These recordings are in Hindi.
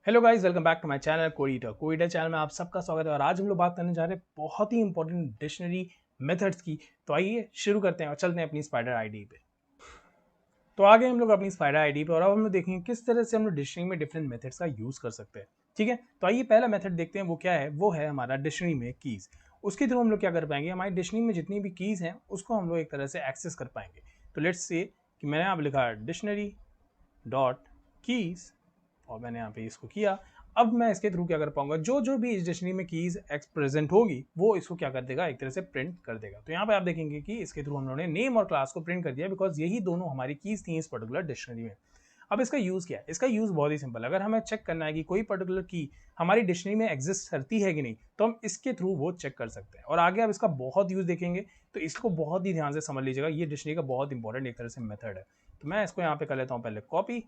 Hello guys, welcome back to my channel कोडिटर चैनल में आप सबका स्वागत है। और आज हम लोग बात करने जा रहे हैं बहुत ही इंपॉर्टेंट डिक्शनरी मेथड्स की। तो आइए शुरू करते हैं और चलते हैं अपनी स्पाइडर आईडी पे। तो आ गए हम लोग अपनी स्पाइडर आईडी पे और अब हम लोग देखेंगे किस तरह से हम लोग डिक्शनरी में डिफरेंट मेथड्स का यूज कर सकते हैं। ठीक है, तो आइए पहला मेथड देखते हैं। वो क्या है? वो है हमारा डिक्शनरी में कीज। उसके थ्रू हम लोग क्या कर पाएंगे, हमारी डिक्शनरी में जितनी भी कीज हैं उसको हम लोग एक तरह से एक्सेस कर पाएंगे। तो लेट्स से कि मैंने यहाँ पे लिखा डिक्शनरी डॉट कीज और मैंने यहाँ पे इसको किया। अब मैं इसके थ्रू क्या कर पाऊंगा, जो जो भी इस डिक्शनरी में कीज एक्स प्रेजेंट होगी वो इसको क्या कर देगा, एक तरह से प्रिंट कर देगा। तो यहाँ पे आप देखेंगे कि इसके थ्रू हम लोगों ने नेम और क्लास को प्रिंट कर दिया, बिकॉज यही दोनों हमारी कीज थी इस पर्टिकुलर डिक्शनरी में। अब इसका यूज क्या है? इसका यूज बहुत ही सिंपल है। अगर हमें चेक करना है कि कोई पर्टिकुलर की हमारी डिक्शनरी में एग्जिस्ट करती है कि नहीं, तो हम इसके थ्रू वो चेक कर सकते हैं। और आगे आप इसका बहुत यूज देखेंगे, तो इसको बहुत ही ध्यान से समझ लीजिएगा। ये डिक्शनरी का बहुत इंपॉर्टेंट एक तरह से मेथड है। तो मैं इसको यहाँ पे कर लेता हूँ पहले कॉपी,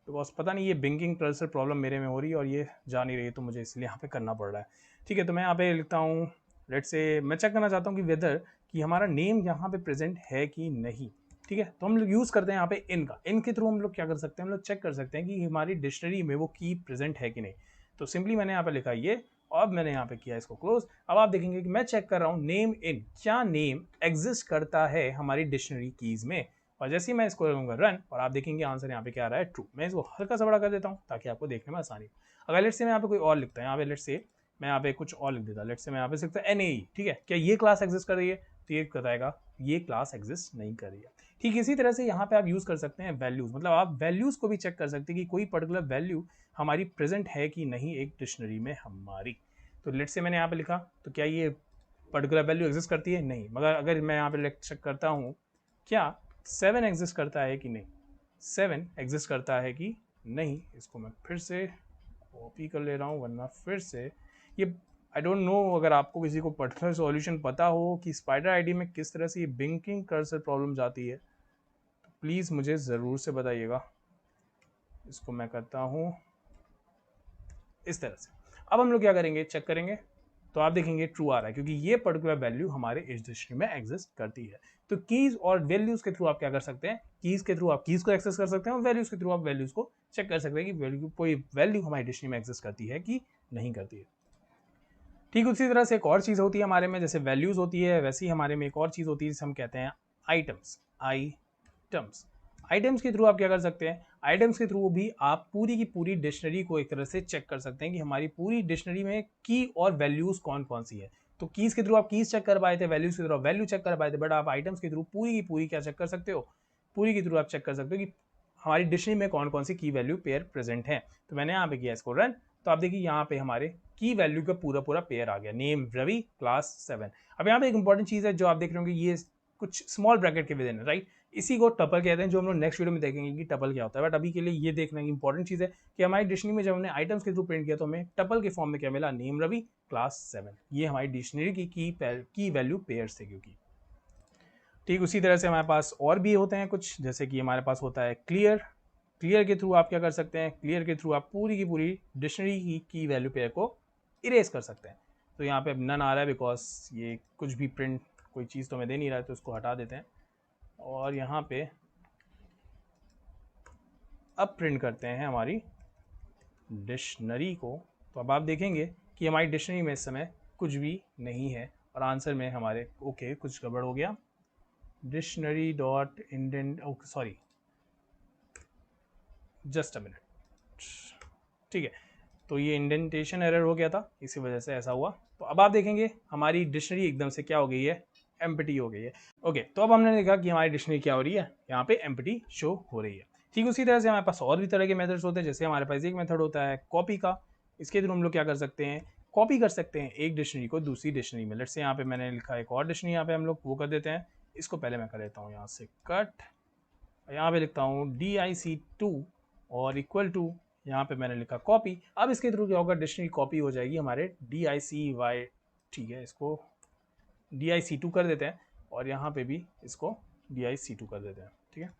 बिकॉज पता नहीं ये बिंकिंग कर्सर प्रॉब्लम मेरे में हो रही है और ये जा नहीं रही है, तो मुझे इसलिए यहाँ पे करना पड़ रहा है। ठीक है, तो मैं यहाँ पे लिखता हूँ, लेट से मैं चेक करना चाहता हूँ कि वेदर कि हमारा नेम यहाँ पे प्रेजेंट है कि नहीं। ठीक है, तो हम लोग यूज़ करते हैं यहाँ पे इन का। इन के थ्रू हम लोग क्या कर सकते हैं, हम लोग चेक कर सकते हैं कि हमारी डिक्शनरी में वो की प्रेजेंट है कि नहीं। तो सिंपली मैंने यहाँ पे लिखा ये, और अब मैंने यहाँ पे किया इसको क्लोज। अब आप देखेंगे कि मैं चेक कर रहा हूँ नेम इन, क्या नेम एग्जिस्ट करता है हमारी डिक्शनरी कीज में। और जैसे ही मैं इसको करूँगा रन, और आप देखेंगे आंसर यहाँ पे क्या आ रहा है, ट्रू। मैं इसको हल्का सा बड़ा कर देता हूँ ताकि आपको देखने में आसानी हो। अगर लेट से मैं यहाँ पे कोई और लिखता है, यहाँ पे लेट से मैं यहाँ पे कुछ और लिख देता, लेट से मैं यहाँ पे लिखता है NAE। ठीक है, क्या ये क्लास एग्जिस्ट कर रही है? तो ये बताएगा ये क्लास एग्जिस्ट नहीं कर रही है। ठीक इसी तरह से यहाँ पे आप यूज कर सकते हैं वैल्यूज, मतलब आप वैल्यूज को भी चेक कर सकते हैं कि कोई पर्टिकुलर वैल्यू हमारी प्रेजेंट है कि नहीं एक डिक्शनरी में हमारी। तो लेट से मैंने यहाँ पे लिखा, तो क्या ये पर्टिकुलर वैल्यू एग्जिस्ट करती है? नहीं। मगर अगर मैं यहाँ पे चेक करता हूँ, क्या 7 एग्जिस्ट करता है कि नहीं, 7 एग्जिस्ट करता है कि नहीं, इसको मैं फिर से कॉपी कर ले रहा हूँ, वरना फिर से ये आई डोंट नो। अगर आपको किसी को पर्टिकुलर सॉल्यूशन पता हो कि स्पाइडर आईडी में किस तरह से ये बिंकिंग कर्सर प्रॉब्लम जाती है, तो प्लीज़ मुझे ज़रूर से बताइएगा। इसको मैं करता हूँ इस तरह से। अब हम लोग क्या करेंगे, चेक करेंगे, तो आप देखेंगे ट्रू आ रहा है, क्योंकि ये पर्टिकुलर वैल्यू हमारे इस डिक्शनरी में एग्जिस्ट करती है। तो कीज और वैल्यूज के थ्रू आप क्या कर सकते हैं, कीज के थ्रू आप कीज को एक्सेस कर सकते हैं और वैल्यूज के थ्रू आप वैल्यूज को चेक कर सकते हैं कि वैल्यू कोई वैल्यू हमारी डिक्शनरी में एग्जिस्ट करती है कि नहीं करती है। ठीक उसी तरह से एक और चीज़ होती है हमारे में, जैसे वैल्यूज होती है वैसे ही हमारे में एक और चीज़ होती है जिसे हम कहते हैं आइटम्स। आइटम्स के थ्रू आप क्या कर सकते हैं, आइटम्स के थ्रू भी आप पूरी की पूरी डिक्शनरी को एक तरह से चेक कर सकते हैं कि हमारी पूरी डिक्शनरी में की और वैल्यूज कौन कौन सी है। तो कीज के थ्रू आप कीज चेक कर पाए थे, वैल्यूज के थ्रू आप वैल्यू चेक कर पाए थे, बट आप आइटम्स के थ्रू पूरी की पूरी क्या चेक कर सकते हो, पूरी के थ्रू आप चेक कर सकते हो कि हमारी डिक्शनरी में कौन कौन सी की वैल्यू पेयर प्रेजेंट है। तो मैंने यहाँ पे किया इसको रन, तो आप देखिए यहाँ पे हमारे की वैल्यू का पूरा पूरा पेयर आ गया, नेम रवि क्लास 7। अब यहाँ पे एक इंपॉर्टेंट चीज़ है जो आप देख रहे होंगे, ये कुछ स्मॉल ब्रैकेट के विद इन, राइट? इसी को टपल कहते हैं, जो हम लोग नेक्स्ट वीडियो में देखेंगे कि टपल क्या होता है। बट अभी के लिए ये देखना इंपॉर्टेंट चीज़ है कि हमारी डिक्शनरी में जब हमने आइटम्स के थ्रू प्रिंट किया तो हमें टपल के फॉर्म में क्या मिला, नेम रवि क्लास 7। ये हमारी डिक्शनरी की वैल्यू पेयर्स थे क्योंकि। ठीक उसी तरह से हमारे पास और भी होते हैं कुछ, जैसे कि हमारे पास होता है क्लियर। क्लियर के थ्रू आप क्या कर सकते हैं, क्लियर के थ्रू आप पूरी की पूरी डिक्शनरी की वैल्यू पेयर को इरेज कर सकते हैं। तो यहाँ पे अब नन आ रहा है बिकॉज ये कुछ भी प्रिंट कोई चीज़ तो हमें दे नहीं रहा है, तो इसको हटा देते हैं और यहाँ पे अब प्रिंट करते हैं हमारी डिक्शनरी को। तो अब आप देखेंगे कि हमारी डिक्शनरी में इस समय कुछ भी नहीं है और आंसर में हमारे ओके कुछ गड़बड़ हो गया। Dictionary dot indent, okay sorry, just a minute. ठीक है, तो ये इंडेंटेशन एरर हो गया था, इसी वजह से ऐसा हुआ। तो अब आप देखेंगे हमारी डिक्शनरी एकदम से क्या हो गई है, एम्प्टी हो गई है। ओके, तो अब हमने देखा कि हमारी डिक्शनरी क्या हो रही है, यहाँ पे एम्प्टी शो हो रही है। ठीक उसी तरह से हमारे पास और भी तरह के मेथड्स होते हैं, जैसे हमारे पास एक मेथड होता है कॉपी का। इसके थ्रू हम लोग क्या कर सकते हैं, कॉपी कर सकते हैं एक डिक्शनरी को दूसरी डिक्शनरी में। लेट्स से यहाँ पे मैंने लिखा एक और डिक्शनरी, यहाँ पे हम लोग वो कर देते हैं। इसको पहले मैं कर लेता हूँ यहाँ से कट, यहाँ पे लिखता हूँ DIC2 और इक्वल टू, यहाँ पे मैंने लिखा कॉपी। अब इसके थ्रू क्या होगा, डिक्शनरी कॉपी हो जाएगी हमारे DICY। ठीक है, इसको DIC2 कर देते हैं और यहाँ पे भी इसको DIC2 कर देते हैं। ठीक है,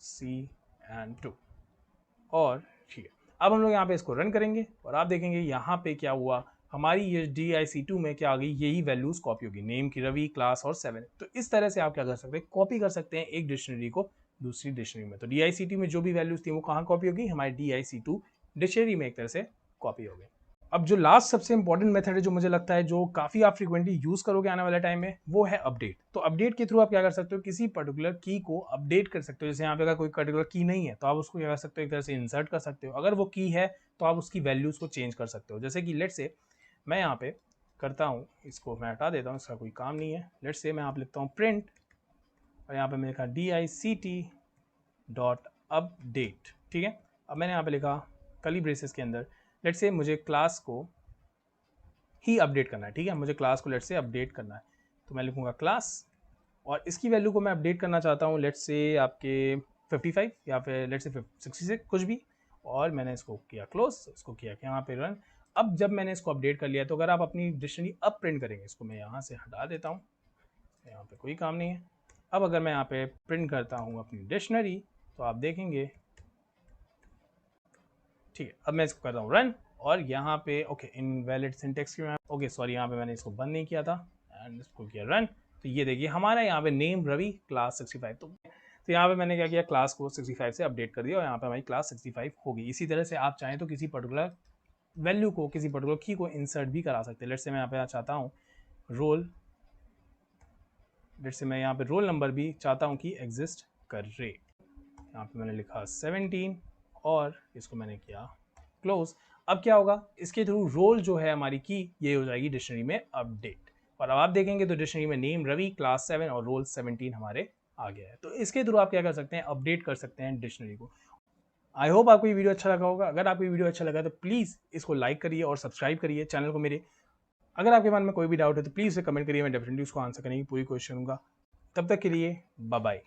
CN2 और ठीक है। अब हम लोग यहाँ पे इसको रन करेंगे और आप देखेंगे यहाँ पे क्या हुआ, हमारी ये DIC2 में क्या आ गई, यही वैल्यूज कॉपी होगी, नेम की रवि क्लास और 7। तो इस तरह से आप क्या कर सकते हैं, कॉपी कर सकते हैं एक डिक्शनरी को दूसरी डिक्शनरी में। तो DIC2 में जो भी वैल्यूज थी वो कहाँ कॉपी होगी, हमारे DIC2 डिक्शनरी में एक तरह से कॉपी हो गई। अब जो लास्ट सबसे इंपॉर्टेंट मेथड है जो मुझे लगता है जो काफ़ी आप फ्रीक्वेंटली यूज़ करोगे आने वाले टाइम में, वो है अपडेट। तो अपडेट के थ्रू आप क्या कर सकते हो, किसी पर्टिकुलर की को अपडेट कर सकते हो। जैसे यहाँ पे अगर कोई पर्टिकुलर की नहीं है तो आप उसको क्या कर सकते हो, एक तरह से इंसर्ट कर सकते हो। अगर वो की है तो आप उसकी वैल्यूज़ को चेंज कर सकते हो। जैसे कि लेट्स से मैं यहाँ पे करता हूँ, इसको मैं हटा देता हूँ, इसका कोई काम नहीं है। लेट्स से मैं यहाँ पे लिखता हूँ प्रिंट, और यहाँ पे मैं लिखा dict.update, ठीक है। अब मैंने यहाँ पे लिखा कर्ली ब्रेसेस के अंदर, लेट्स से मुझे क्लास को ही अपडेट करना है, ठीक है, मुझे क्लास को लेट्स से अपडेट करना है, तो मैं लिखूंगा क्लास, और इसकी वैल्यू को मैं अपडेट करना चाहता हूँ लेट्स से आपके 55 या फिर लेट्स से 66 कुछ भी, और मैंने इसको किया क्लोज, इसको किया कि यहाँ पे रन। अब जब मैंने इसको अपडेट कर लिया तो अगर आप अपनी डिक्शनरी अब प्रिंट करेंगे, इसको मैं यहाँ से हटा देता हूँ, यहाँ पे कोई काम नहीं है। अब अगर मैं यहाँ पे प्रिंट करता हूँ अपनी डिक्शनरी तो आप देखेंगे, ठीक है। अब मैं इसको करता हूँ रन, और यहाँ पे ओके इनवैलिड सिंटेक्स की ओके सॉरी, यहाँ पे मैंने इसको बंद नहीं किया था एंड इसको किया रन। तो ये देखिए हमारा यहाँ पे नेम रवि क्लास 65, तो यहाँ पे मैंने क्या किया, क्लास को 65 से अपडेट कर दिया और यहाँ पे हमारी क्लास 65 होगी। इसी तरह से आप चाहें तो किसी पर्टिकुलर वैल्यू को, किसी पर्टिकुलर की को इंसर्ट भी करा सकते हैं। लेट्स से मैं यहाँ पे चाहता हूँ रोल, लेट्स से मैं यहाँ पे रोल नंबर भी चाहता हूँ कि एग्जिस्ट करे। यहाँ पे मैंने लिखा 17 और इसको मैंने किया क्लोज। अब क्या होगा, इसके थ्रू रोल जो है हमारी की ये हो जाएगी डिक्शनरी में अपडेट, और अब आप देखेंगे तो डिक्शनरी में नेम रवि क्लास 7 और रोल 17 हमारे आ गया है। तो इसके थ्रू आप क्या कर सकते हैं, अपडेट कर सकते हैं डिक्शनरी को। आई होप आपको ये वीडियो अच्छा लगा होगा। अगर आपको ये वीडियो अच्छा लगा तो प्लीज़ इसको लाइक करिए और सब्सक्राइब करिए चैनल को मेरे। अगर आपके मन में कोई भी डाउट है तो प्लीज़ कमेंट करिए, मैं डेफिनेटली उसको आंसर करने की पूरी कोशिश करूँगा। तब तक के लिए बाय बाय।